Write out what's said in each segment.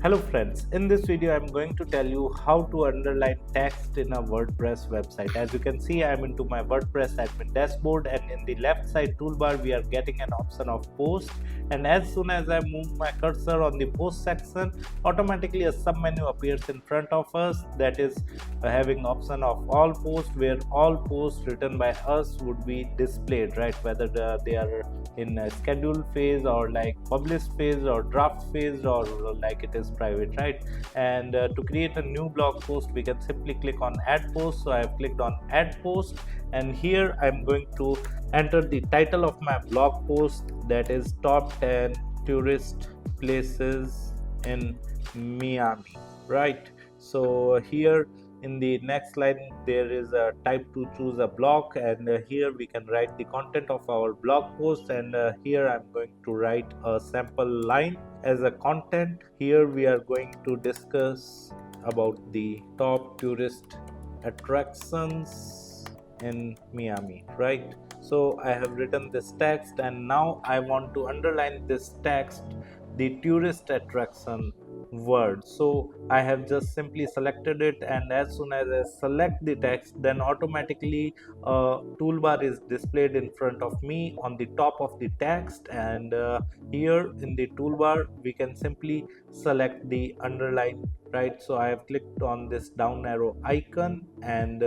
Hello friends, in this video I'm going to tell you how to underline text in a WordPress website. As you can see, I'm into my WordPress admin dashboard, and in the left side toolbar we are getting an option of post, and as soon as I move my cursor on the post section, automatically a sub menu appears in front of us that is having option of all posts, where all posts written by us would be displayed, right? Whether they are in a scheduled phase or like published phase or draft phase or like it is private, right? And to create a new blog post, we can simply click on add post. So I have clicked on add post, and here I'm going to enter the title of my blog post, that is top 10 tourist places in Miami, right? So here in the next line there is a type to choose a block, and here we can write the content of our blog post, and here I'm going to write a sample line as a content. Here we are going to discuss about the top tourist attractions in Miami, right? So I have written this text, and now I want to underline this text, the tourist attraction word. So I have just simply selected it, and as soon as I select the text, then automatically a toolbar is displayed in front of me on the top of the text, and here in the toolbar we can simply select the underline, right? So I have clicked on this down arrow icon, and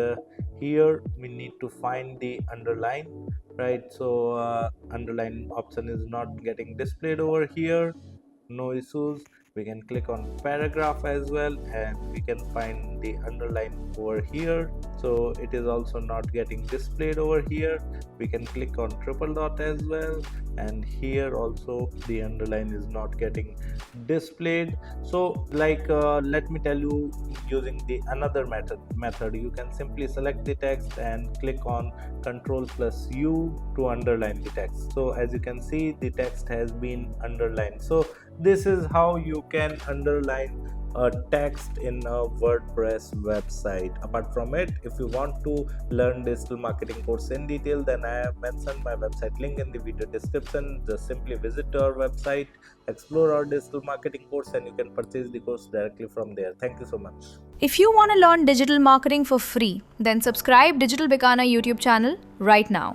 here we need to find the underline, right? So underline option is not getting displayed over here. No issues, we can click on paragraph as well, and we can find the underline over here. So it is also not getting displayed over here. We can click on triple dot as well, and here also the underline is not getting displayed. So like let me tell you, using the another method, you can simply select the text and click on Ctrl plus U to underline the text. So as you can see, the text has been underlined. So this is how you can underline a text in a WordPress website. Apart from it, if you want to learn digital marketing course in detail, then I have mentioned my website link in the video description. Just simply visit our website, explore our digital marketing course, and you can purchase the course directly from there. Thank you so much. If you want to learn digital marketing for free, then subscribe Digital Bikana YouTube channel right now.